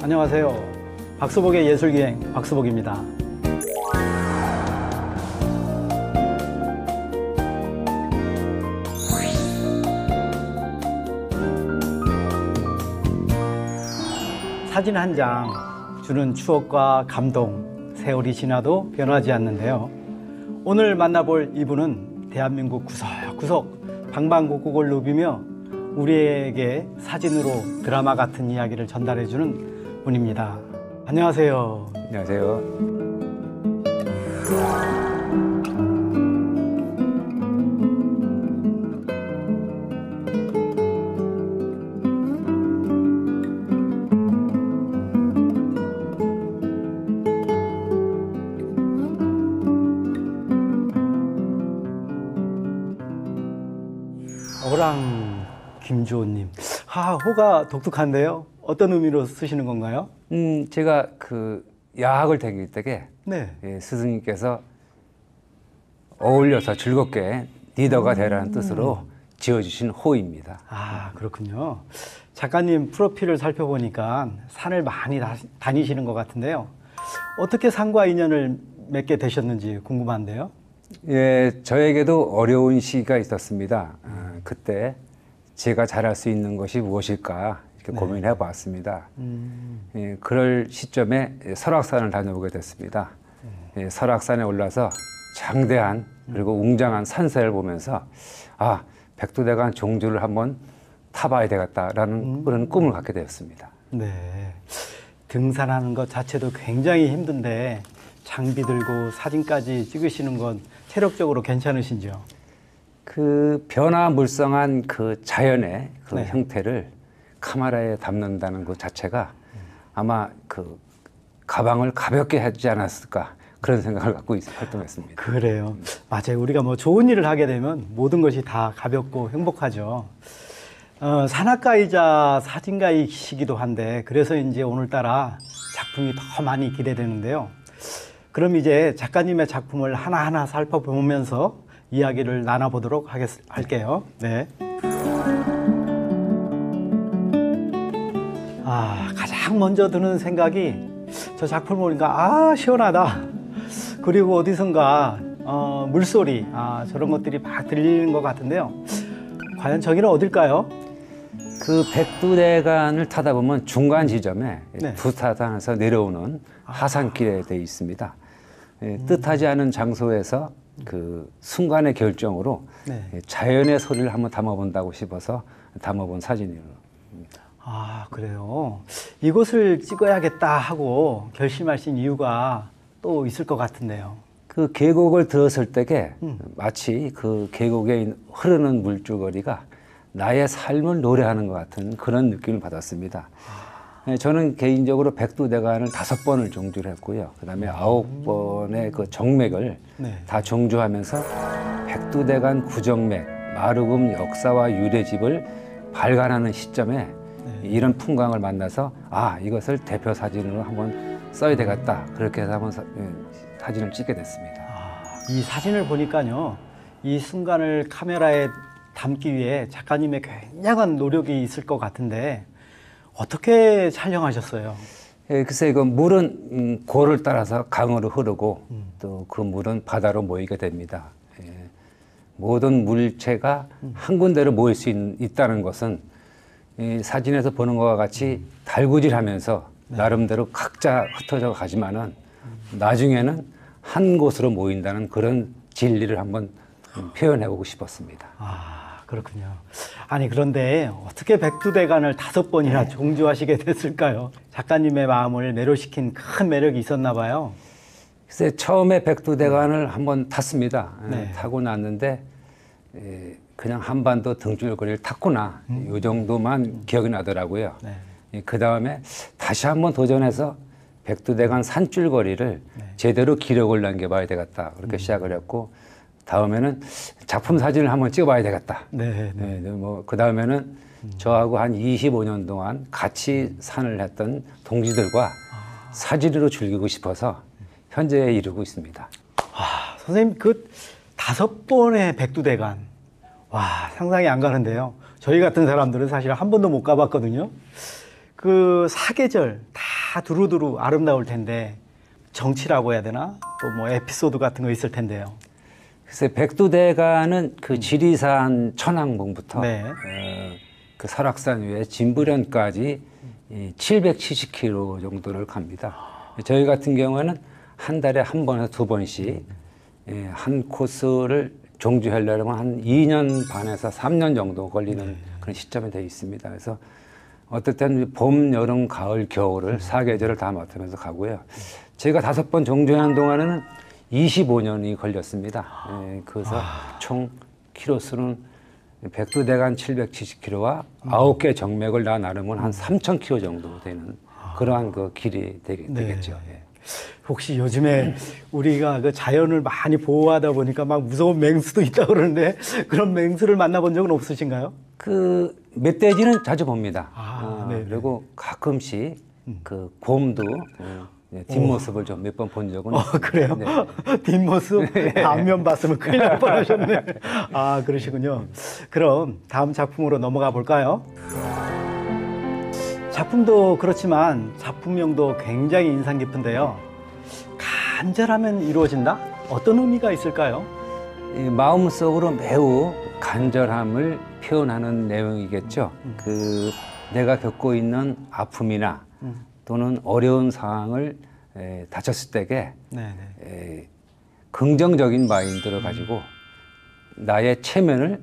안녕하세요. 박수복의 예술기행 박수복입니다. 사진 한 장 주는 추억과 감동, 세월이 지나도 변하지 않는데요. 오늘 만나볼 이분은 대한민국 구석구석 방방곡곡을 누비며 우리에게 사진으로 드라마 같은 이야기를 전달해주는 분입니다. 안녕하세요. 안녕하세요. 어랑 김주호님. 호가 독특한데요. 어떤 의미로 쓰시는 건가요? 제가 야학을 다닐 때에 네. 스승님께서 어울려서 즐겁게 리더가 되라는 뜻으로 지어주신 호입니다. 그렇군요. 작가님 프로필을 살펴보니까 산을 많이 다니시는 것 같은데요. 어떻게 산과 인연을 맺게 되셨는지 궁금한데요. 저에게도 어려운 시기가 있었습니다. 그때 제가 잘할 수 있는 것이 무엇일까 이렇게 고민해 봤습니다. 그럴 시점에 설악산을 다녀보게 됐습니다. 설악산에 올라서 장대한 그리고 웅장한 산세를 보면서 백두대간 종주를 한번 타봐야 되겠다라는 그런 꿈을 갖게 되었습니다. 네, 등산하는 것 자체도 굉장히 힘든데 장비 들고 사진까지 찍으시는 건 체력적으로 괜찮으신지요? 변화무쌍한 자연의 형태를 카메라에 담는다는 것 자체가 아마 가방을 가볍게 하지 않았을까 그런 생각을 갖고 활동했습니다. 그래요. 맞아요. 우리가 좋은 일을 하게 되면 모든 것이 다 가볍고 행복하죠. 산악가이자 사진가이시기도 한데 그래서 이제 오늘따라 작품이 더 많이 기대되는데요. 그럼 이제 작가님의 작품을 하나하나 살펴보면서 이야기를 나눠보도록 할게요. 네. 가장 먼저 드는 생각이 저 작품을 보니까 시원하다. 그리고 어디선가 물소리 저런 것들이 막 들리는 것 같은데요. 과연 저기는 어딜까요? 백두대간을 타다 보면 중간 지점에 네. 두타산에서 내려오는 하산길에 되어 있습니다. 뜻하지 않은 장소에서 순간의 결정으로 자연의 소리를 한번 담아본다고 싶어서 담아본 사진입니다. 그래요. 이곳을 찍어야겠다 하고 결심하신 이유가 또 있을 것 같은데요. 계곡을 들었을 때에 마치 계곡에 흐르는 물줄거리가 나의 삶을 노래하는 것 같은 그런 느낌을 받았습니다. 저는 개인적으로 백두대간을 5번을 종주를 했고요. 그 다음에 9번의 정맥을 다 종주하면서 백두대간 구정맥, 마르금 역사와 유래집을 발간하는 시점에 이런 풍광을 만나서 이것을 대표 사진으로 한번 써야 되겠다. 그렇게 해서 한번 사진을 찍게 됐습니다. 이 사진을 보니까요. 이 순간을 카메라에 담기 위해 작가님의 굉장한 노력이 있을 것 같은데 어떻게 촬영하셨어요? 글쎄 물은 고를 따라서 강으로 흐르고 또 그 물은 바다로 모이게 됩니다. 모든 물체가 한 군데로 모일 수 있다는 것은 사진에서 보는 것과 같이 달구질하면서 나름대로 각자 흩어져 가지만은 나중에는 한 곳으로 모인다는 그런 진리를 한번 표현해보고 싶었습니다. 그렇군요. 그런데 어떻게 백두대간을 5번이나 종주하시게 됐을까요? 작가님의 마음을 매료시킨 큰 매력이 있었나 봐요. 글쎄 처음에 백두대간을 한번 탔습니다. 타고 났는데 그냥 한반도 등줄거리를 탔구나 이 정도만 기억이 나더라고요. 그 다음에 다시 한번 도전해서 백두대간 산줄거리를 제대로 기록을 남겨봐야 되겠다 그렇게 시작을 했고 다음에는 작품 사진을 한번 찍어봐야 되겠다. 그 다음에는 저하고 한 25년 동안 같이 산을 했던 동지들과 사진으로 즐기고 싶어서 현재에 이르고 있습니다. 선생님 5번의 백두대간 상상이 안 가는데요. 저희 같은 사람들은 사실 한 번도 못 가봤거든요. 그 사계절 다 두루두루 아름다울 텐데 정치라고 해야 되나? 또 뭐 에피소드 같은 거 있을 텐데요. 글쎄 백두대간은 그 지리산 천왕봉부터 네. 그 설악산 위에 진부련까지 770km 정도를 갑니다. 저희 같은 경우에는 한 달에 한 번에서 두 번씩 한 코스를 종주하려면 한 2년 반에서 3년 정도 걸리는 그런 시점이 되어 있습니다. 그래서 어떨 때는 봄, 여름, 가을, 겨울을 사계절을 다 맡으면서 가고요. 제가 5번 종주하는 동안에는 25년이 걸렸습니다. 그래서 총 키로수는 백두대간 770km와 9개 정맥을 다 나누면 한 3,000km 정도 되는 그러한 그 길이 되겠죠. 예. 혹시 요즘에 우리가 그 자연을 많이 보호하다 보니까 막 무서운 맹수도 있다고 그러는데 그런 맹수를 만나본 적은 없으신가요? 그 멧돼지는 자주 봅니다. 네. 그리고 가끔씩 그 곰도 뒷모습을 좀 몇 번 본 적은 있습니다. 그래요? 네. 뒷모습 앞면 봤으면 큰일 날 뻔하셨네. 아, 그러시군요. 그럼 다음 작품으로 넘어가 볼까요? 작품도 그렇지만 작품명도 굉장히 인상 깊은데요. 간절하면 이루어진다? 어떤 의미가 있을까요? 이 마음속으로 매우 간절함을 표현하는 내용이겠죠. 그 내가 겪고 있는 아픔이나 또는 어려운 상황을 다쳤을 때에 긍정적인 마인드를 가지고 나의 체면을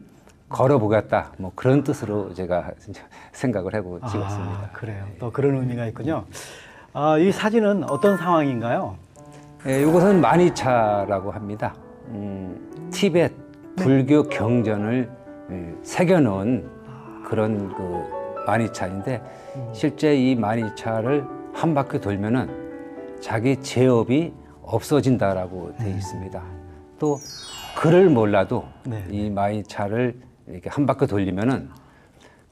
걸어보겠다. 뭐 그런 뜻으로 제가 생각을 하고 찍었습니다. 그래요. 또 그런 의미가 있군요. 이 사진은 어떤 상황인가요? 이것은 마니차라고 합니다. 티벳 불교 경전을 새겨놓은 그런 그 마니차인데 실제 이 마니차를 한 바퀴 돌면은 자기 제업이 없어진다라고 되어 있습니다. 또 글을 몰라도 이 마니차를 이렇게 한 바퀴 돌리면은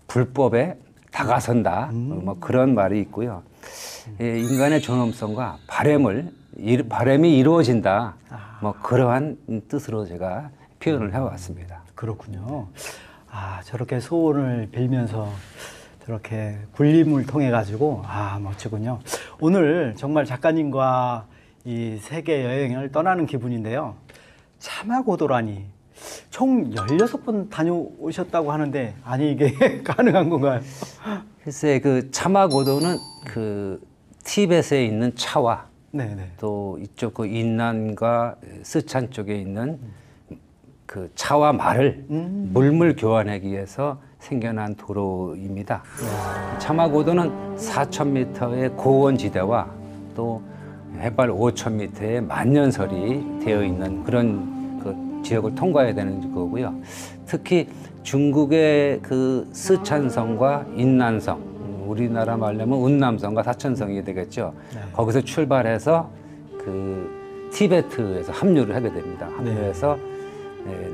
불법에 다가선다. 뭐 그런 말이 있고요. 인간의 존엄성과 바람이 이루어진다. 뭐 그러한 뜻으로 제가 표현을 해왔습니다. 그렇군요. 저렇게 소원을 빌면서 저렇게 굴림을 통해 가지고 멋지군요. 오늘 정말 작가님과 이 세계 여행을 떠나는 기분인데요. 차마고도라니 총 16번 다녀오셨다고 하는데 아니 이게 가능한 건가요? 글쎄 그 차마고도는 그 티벳에 있는 차와 또 이쪽 그 인난과 스촨 쪽에 있는 그 차와 말을 물물 교환하기 위해서 생겨난 도로입니다. 차마고도는 4,000m의 고원지대와 또 해발 5,000m의 만년설이 되어 있는 그런 그 지역을 통과해야 되는 거고요. 특히 중국의 그 스촨성과 인난성, 우리나라 말로는 운남성과 사천성이 되겠죠. 거기서 출발해서 그 티베트에서 합류를 하게 됩니다. 합류해서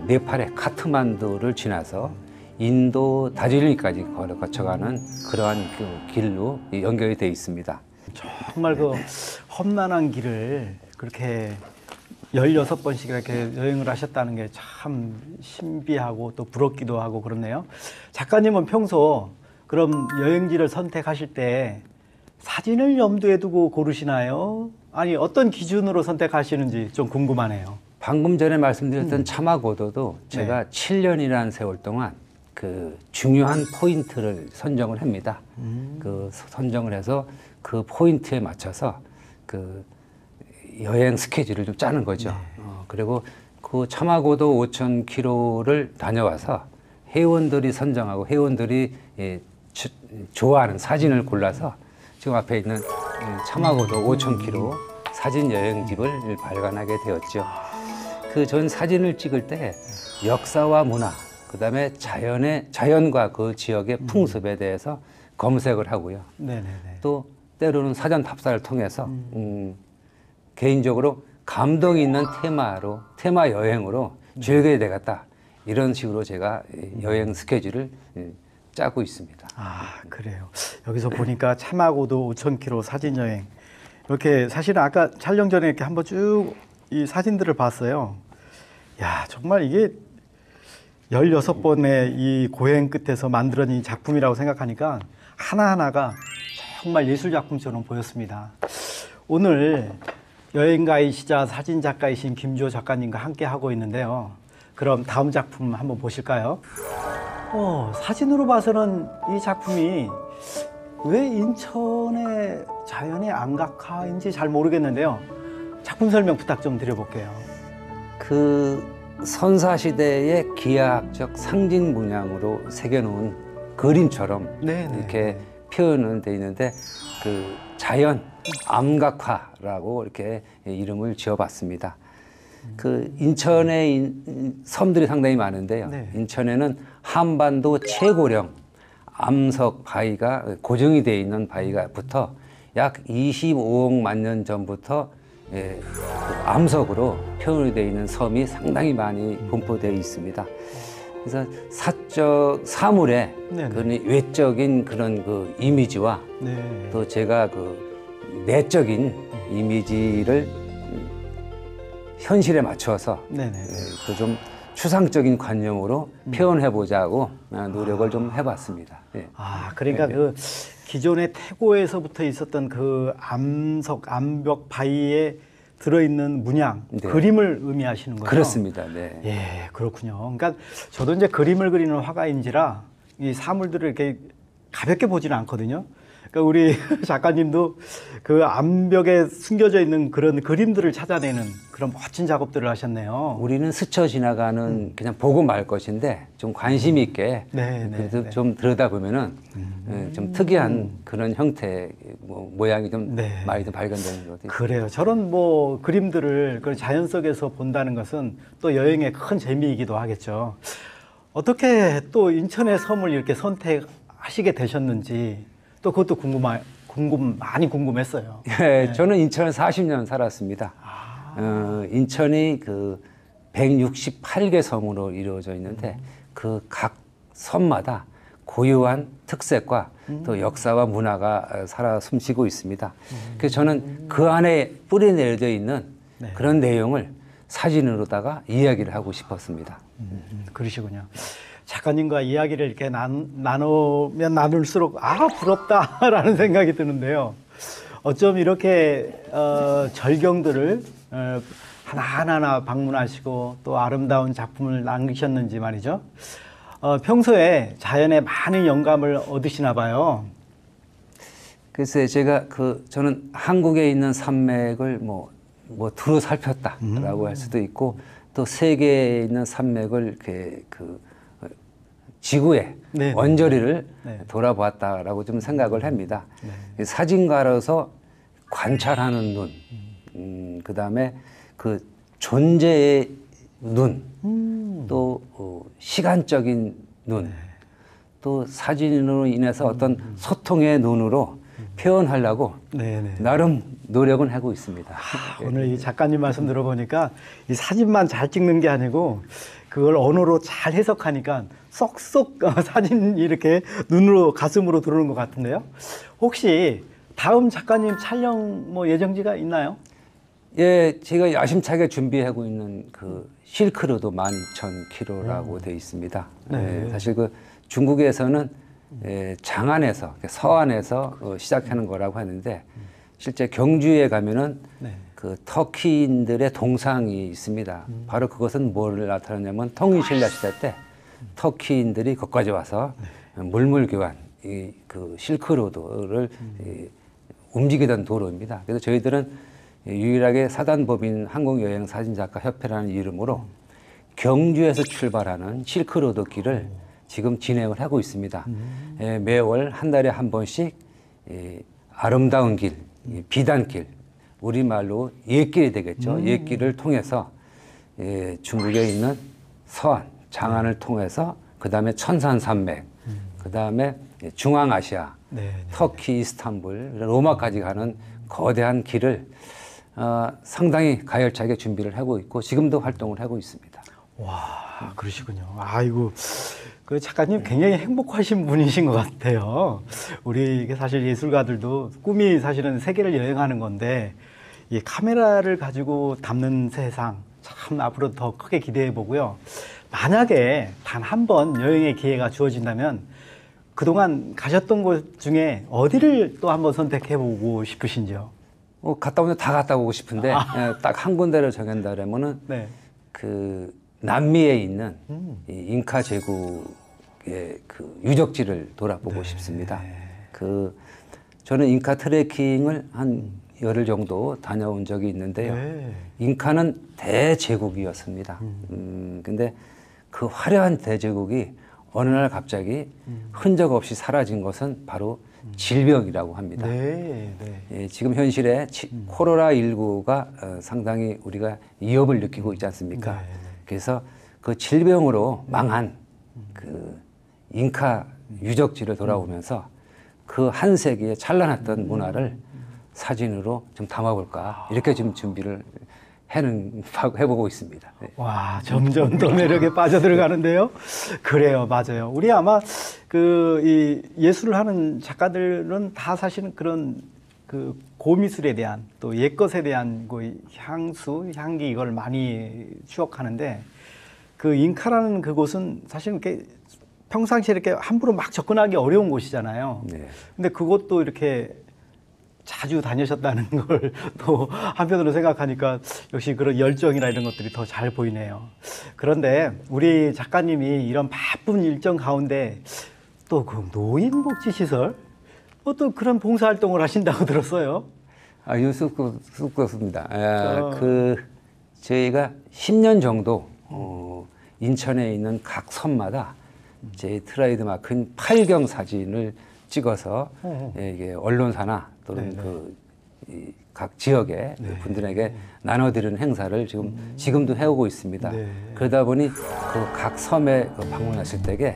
네팔의 카트만두를 지나서 인도 다질링까지 거쳐가는 그러한 그 길로 연결이 되어 있습니다. 정말 그 험난한 길을 그렇게 16번씩 이렇게 여행을 하셨다는 게 참 신비하고 또 부럽기도 하고 그렇네요. 작가님은 평소 그럼 여행지를 선택하실 때 사진을 염두에 두고 고르시나요? 아니 어떤 기준으로 선택하시는지 좀 궁금하네요. 방금 전에 말씀드렸던 차마고도도 제가 7년이라는 세월 동안 그 중요한 포인트를 선정을 합니다. 그 선정을 해서 그 포인트에 맞춰서 그 여행 스케줄을 좀 짜는 거죠. 그리고 그 차마고도 5,000km를 다녀와서 회원들이 선정하고 회원들이 좋아하는 사진을 골라서 지금 앞에 있는 차마고도 5,000km 사진 여행집을 발간하게 되었죠. 그 전 사진을 찍을 때 역사와 문화, 그다음에 자연과 그 지역의 풍습에 대해서 검색을 하고요. 또 때로는 사전 답사를 통해서 개인적으로 감동 있는 테마 여행으로 즐겨야 되겠다. 이런 식으로 제가 여행 스케줄을 짜고 있습니다. 그래요. 여기서 보니까 차마고도 5,000km 사진 여행. 이렇게 사실은 아까 촬영 전에 이렇게 한번 쭉 이 사진들을 봤어요. 야, 정말 이게 16번의 이 고행 끝에서 만들어진 작품이라고 생각하니까 하나하나가 정말 예술 작품처럼 보였습니다. 오늘 여행가이시자 사진 작가이신 김주호 작가님과 함께 하고 있는데요. 그럼 다음 작품 한번 보실까요? 사진으로 봐서는 이 작품이 왜 인천의 자연의 암각화인지 잘 모르겠는데요. 작품 설명 부탁 좀 드려볼게요. 그 선사시대의 기하학적 상징 문양으로 새겨놓은 그림처럼 네네. 이렇게 표현은 돼 있는데 그 자연 암각화라고 이렇게 이름을 지어봤습니다. 그 인천에 섬들이 상당히 많은데요. 네. 인천에는 한반도 최고령 암석 바위가 고정이 되어 있는 바위가부터 약 25억만 년 전부터 그 암석으로 표현이 되어 있는 섬이 상당히 많이 분포되어 있습니다. 그래서 사적 사물의 그런 외적인 그런 그 이미지와 네. 또 제가 그 내적인 이미지를 현실에 맞춰서 그 좀 추상적인 관념으로 표현해 보자고 노력을 좀 해봤습니다. 예. 그러니까 그 기존의 태고에서부터 있었던 그 암석, 암벽 바위에 들어있는 문양, 그림을 의미하시는 거죠? 그렇습니다. 네. 예, 그렇군요. 그러니까 저도 이제 그림을 그리는 화가인지라 이 사물들을 이렇게 가볍게 보지는 않거든요. 그러니까 우리 작가님도 그 암벽에 숨겨져 있는 그런 그림들을 찾아내는 그런 멋진 작업들을 하셨네요. 우리는 스쳐 지나가는 그냥 보고 말 것인데 좀 관심 있게 그래도 좀 들여다보면은 좀 특이한 그런 형태 모양이 좀 많이 좀 발견되는 것 같아요. 그래요. 저런 뭐 그림들을 그 자연 속에서 본다는 것은 또 여행의 큰 재미이기도 하겠죠. 어떻게 또 인천의 섬을 이렇게 선택하시게 되셨는지 또 그것도 많이 궁금했어요. 예, 저는 인천에 40년 살았습니다. 인천이 그 168개 섬으로 이루어져 있는데 그 각 섬마다 고유한 특색과 또 역사와 문화가 살아 숨쉬고 있습니다. 그래서 저는 그 안에 뿌리내려져 있는 그런 내용을 사진으로다가 이야기를 하고 싶었습니다. 그러시군요. 작가님과 이야기를 이렇게 나누면 나눌수록 부럽다라는 생각이 드는데요. 어쩜 이렇게 절경들을 하나하나 방문하시고 또 아름다운 작품을 남기셨는지 말이죠. 평소에 자연에 많은 영감을 얻으시나 봐요. 글쎄 제가 저는 한국에 있는 산맥을 뭐 두루 살폈다라고 할 수도 있고 또 세계에 있는 산맥을 이렇게 지구의 원저리를 돌아보았다라고 좀 생각을 합니다. 사진가로서 관찰하는 눈, 그다음에 그 존재의 눈, 또 시간적인 눈, 또 사진으로 인해서 어떤 소통의 눈으로 표현하려고 나름 노력은 하고 있습니다. 오늘 이 작가님 말씀 들어보니까 이 사진만 잘 찍는 게 아니고 그걸 언어로 잘 해석하니까 쏙쏙 사진이 이렇게 눈으로 가슴으로 들어오는 것 같은데요. 혹시 다음 작가님 촬영 예정지가 있나요? 예, 제가 야심차게 준비하고 있는 그 실크로드 12,000km라고 되어 있습니다. 예, 사실 그 중국에서는 장안에서 서안에서 시작하는 거라고 하는데 실제 경주에 가면은 그 터키인들의 동상이 있습니다. 바로 그것은 뭘 나타내냐면 통일신라 시대 때 터키인들이 거기까지 와서 물물교환, 그 실크로드를 움직이던 도로입니다. 그래서 저희들은 유일하게 사단법인 한국여행사진작가협회라는 이름으로 경주에서 출발하는 실크로드 길을 지금 진행을 하고 있습니다. 매월 한 달에 한 번씩 아름다운 길, 비단길, 우리말로 옛길이 되겠죠. 옛길을 통해서 중국에 있는 서안, 장안을 통해서 그 다음에 천산산맥, 그 다음에 중앙아시아, 터키, 이스탄불, 로마까지 가는 거대한 길을 상당히 가열차게 준비를 하고 있고 지금도 활동을 하고 있습니다. 와, 그러시군요. 아이고, 그 작가님 굉장히 행복하신 분이신 것 같아요. 우리 사실 예술가들도 꿈이 사실은 세계를 여행하는 건데 이 카메라를 가지고 담는 세상 참 앞으로 더 크게 기대해 보고요. 만약에 단 한 번 여행의 기회가 주어진다면 그동안 가셨던 곳 중에 어디를 또 한번 선택해보고 싶으신지요? 갔다 오면 다 갔다 오고 싶은데 딱 한 군데를 정한다면은 네. 그 남미에 있는 이 잉카 제국의 그 유적지를 돌아보고 싶습니다. 저는 잉카 트레킹을 한 열흘 정도 다녀온 적이 있는데요. 잉카는 대제국이었습니다. 근데 그 화려한 대제국이 어느 날 갑자기 흔적 없이 사라진 것은 바로 질병이라고 합니다. 예, 지금 현실에 코로나19가 상당히 우리가 위협을 느끼고 있지 않습니까? 그래서 그 질병으로 망한 그 잉카 유적지를 돌아오면서 그 한 세기에 찬란했던 문화를 사진으로 좀 담아볼까 이렇게 지금 준비를 해보고 있습니다. 네. 와, 점점 더 매력에 빠져들어가는데요. 그래요, 맞아요. 우리 아마 이 예술을 하는 작가들은 다 사실은 그런 그 고미술에 대한 또 옛것에 대한 그 향수, 향기 이걸 많이 추억하는데 그 잉카라는 그곳은 사실 이렇게 평상시에 이렇게 함부로 막 접근하기 어려운 곳이잖아요. 네. 근데 그것도 이렇게 자주 다니셨다는 걸 또 한편으로 생각하니까 역시 그런 열정이나 이런 것들이 더 잘 보이네요. 그런데 우리 작가님이 이런 바쁜 일정 가운데 또 그 노인복지시설 또 그런 봉사활동을 하신다고 들었어요. 이거 쑥스럽습니다. 저희가 10년 정도 인천에 있는 각 섬마다 제 트레이드 마크인 팔경 사진을 찍어서 이게 언론사나 또는 각 지역의 분들에게 나눠드리는 행사를 지금도 해오고 있습니다. 그러다 보니 그 각 섬에 방문했을 때에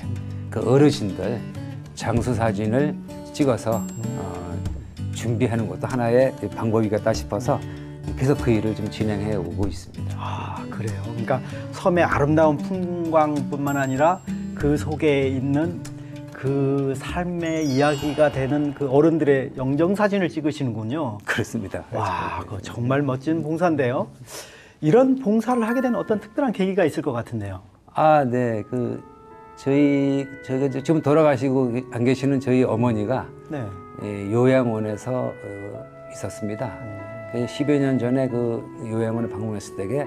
그 어르신들 장수 사진을 찍어서 준비하는 것도 하나의 방법이겠다 싶어서 계속 그 일을 좀 진행해 오고 있습니다. 아, 그래요. 그러니까 섬의 아름다운 풍광뿐만 아니라 그 속에 있는 그 삶의 이야기가 되는 그 어른들의 영정사진을 찍으시는군요. 그렇습니다. 와, 그거 정말 멋진 봉사인데요. 이런 봉사를 하게 된 어떤 특별한 계기가 있을 것 같은데요. 네. 저희가 지금 돌아가시고 안 계시는 저희 어머니가 요양원에서 있었습니다. 10여 년 전에 그 요양원에 방문했을 때에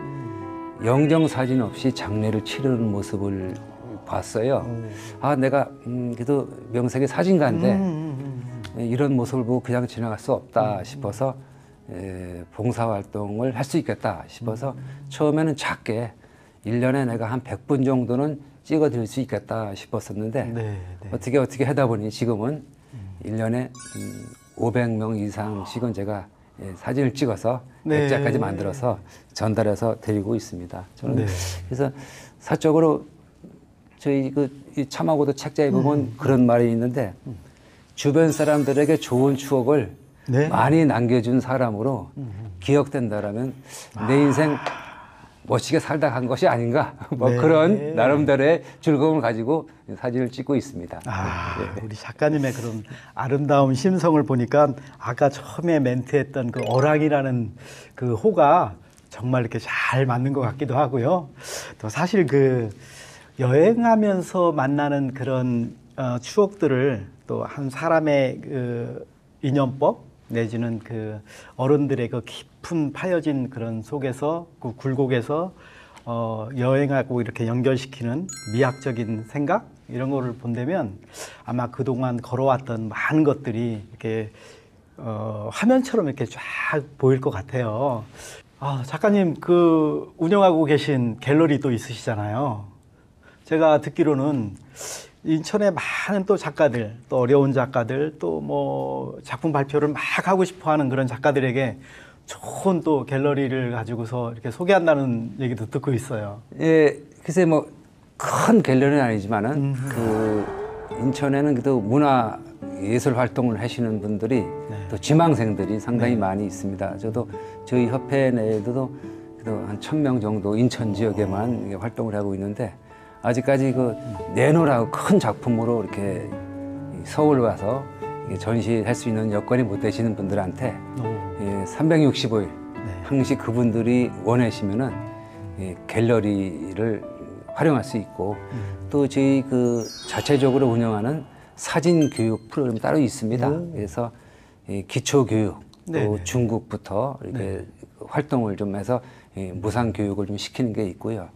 영정사진 없이 장례를 치르는 모습을 봤어요. 내가 그래도 명색의 사진가인데 이런 모습을 보고 그냥 지나갈 수 없다 싶어서 봉사활동을 할 수 있겠다 싶어서 처음에는 작게 1년에 내가 한 100분 정도는 찍어드릴 수 있겠다 싶었었는데 어떻게 하다 보니 지금은 1년에 500명 이상씩은 제가 사진을 찍어서 액자까지 만들어서 전달해서 드리고 있습니다. 저는 그래서 사적으로 저희 이 참하고도 책자에 보면 그런 말이 있는데 주변 사람들에게 좋은 추억을 많이 남겨준 사람으로 기억된다라면 내 인생 멋지게 살다 간 것이 아닌가 그런 나름대로의 즐거움을 가지고 사진을 찍고 있습니다. 우리 작가님의 그런 아름다운 심성을 보니까 아까 처음에 멘트했던 그 어랑이라는 그 호가 정말 이렇게 잘 맞는 것 같기도 하고요. 또 사실 그 여행하면서 만나는 그런 추억들을 또 한 사람의 그 인연법 내지는 그 어른들의 그 깊은 파여진 그런 속에서 그 굴곡에서 여행하고 이렇게 연결시키는 미학적인 생각 이런 거를 본다면 아마 그동안 걸어왔던 많은 것들이 이렇게 화면처럼 이렇게 쫙 보일 것 같아요. 작가님 그 운영하고 계신 갤러리도 있으시잖아요. 제가 듣기로는 인천에 많은 또 작가들, 또 어려운 작가들, 또 뭐 작품 발표를 막 하고 싶어 하는 그런 작가들에게 좋은 또 갤러리를 가지고서 이렇게 소개한다는 얘기도 듣고 있어요. 글쎄 뭐 큰 갤러리는 아니지만은 그 인천에는 그래도 문화 예술 활동을 하시는 분들이 또 지망생들이 상당히 많이 있습니다. 저도 저희 협회 내에도 한 1000명 정도 인천 지역에만 활동을 하고 있는데 아직까지 그 내놓으라고 큰 작품으로 이렇게 서울 와서 전시할 수 있는 여건이 못 되시는 분들한테 365일 항시 그분들이 원하시면은 갤러리를 활용할 수 있고 또 저희 그 자체적으로 운영하는 사진 교육 프로그램이 따로 있습니다. 그래서 이 기초 교육 또 네네. 중국부터 이렇게 활동을 좀 해서 무상 교육을 좀 시키는 게 있고요.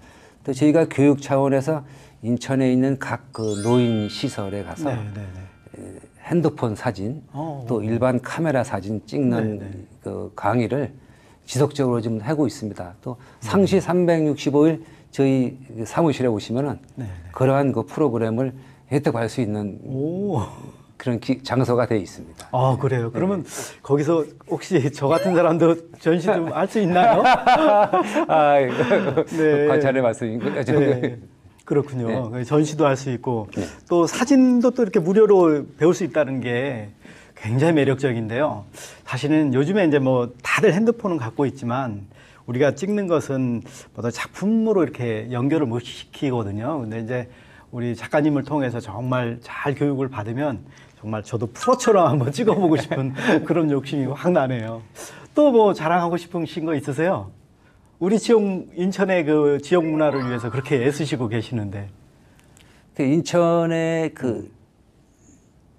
또 저희가 교육 차원에서 인천에 있는 각 그 노인 시설에 가서 핸드폰 사진 또 일반 카메라 사진 찍는 그 강의를 지속적으로 지금 하고 있습니다. 또 상시 365일 저희 사무실에 오시면은 그러한 그 프로그램을 혜택할 수 있는 그런 장소가 되어 있습니다. 아, 그래요? 그러면 거기서 혹시 저 같은 사람도 전시 좀 할 수 있나요? 관찰의 말씀인 거죠. 네. 그렇군요. 전시도 할 수 있고 또 사진도 또 이렇게 무료로 배울 수 있다는 게 굉장히 매력적인데요. 사실은 요즘에 이제 뭐 다들 핸드폰은 갖고 있지만 우리가 찍는 것은 보다 작품으로 이렇게 연결을 못 시키거든요. 근데 이제 우리 작가님을 통해서 정말 잘 교육을 받으면 정말 저도 프로처럼 한번 찍어보고 싶은 그런 욕심이 확 나네요. 또 뭐 자랑하고 싶으신 거 있으세요? 우리 지역, 인천의 그 지역 문화를 위해서 그렇게 애쓰시고 계시는데. 그 인천에 그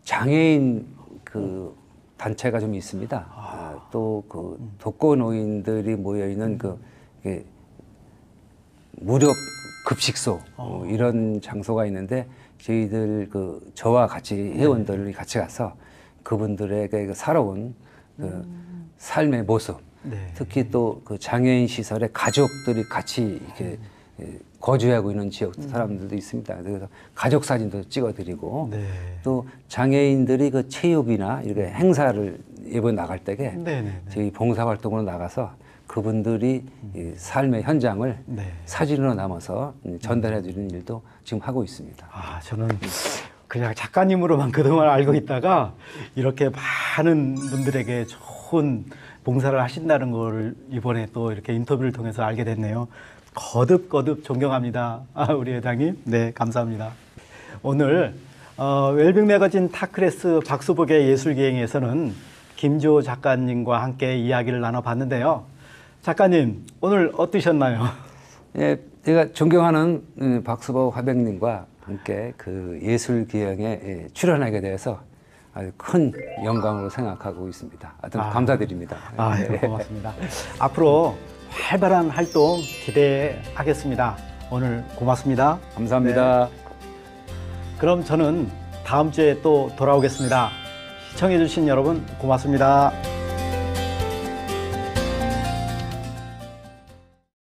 장애인 그 단체가 좀 있습니다. 또 그 독거노인들이 모여 있는 그 무료 급식소 이런 장소가 있는데 저희들 그 저와 같이 회원들이 같이 가서 그분들에게 그 살아온 그 삶의 모습, 특히 또 그 장애인 시설에 가족들이 같이 이렇게 거주하고 있는 지역 사람들도 있습니다. 그래서 가족 사진도 찍어드리고 또 장애인들이 그 체육이나 이렇게 행사를 이번에 나갈 때에 저희 봉사활동으로 나가서 그분들이 이 삶의 현장을 사진으로 남아서 전달해 드리는 일도 지금 하고 있습니다. 아, 저는 그냥 작가님으로만 그동안 알고 있다가 이렇게 많은 분들에게 좋은 봉사를 하신다는 걸 이번에 또 이렇게 인터뷰를 통해서 알게 됐네요. 거듭 존경합니다. 우리 회장님. 네, 감사합니다. 오늘 웰빙 매거진 타크레스 박수복의 예술기행에서는 김주호 작가님과 함께 이야기를 나눠봤는데요. 작가님, 오늘 어떠셨나요? 예, 제가 존경하는 박수복 화백님과 함께 그 예술기행에 출연하게 돼서 아주 큰 영광으로 생각하고 있습니다. 하여튼 감사드립니다. 네, 고맙습니다. 앞으로 활발한 활동 기대하겠습니다. 오늘 고맙습니다. 감사합니다. 네. 그럼 저는 다음 주에 또 돌아오겠습니다. 시청해주신 여러분 고맙습니다.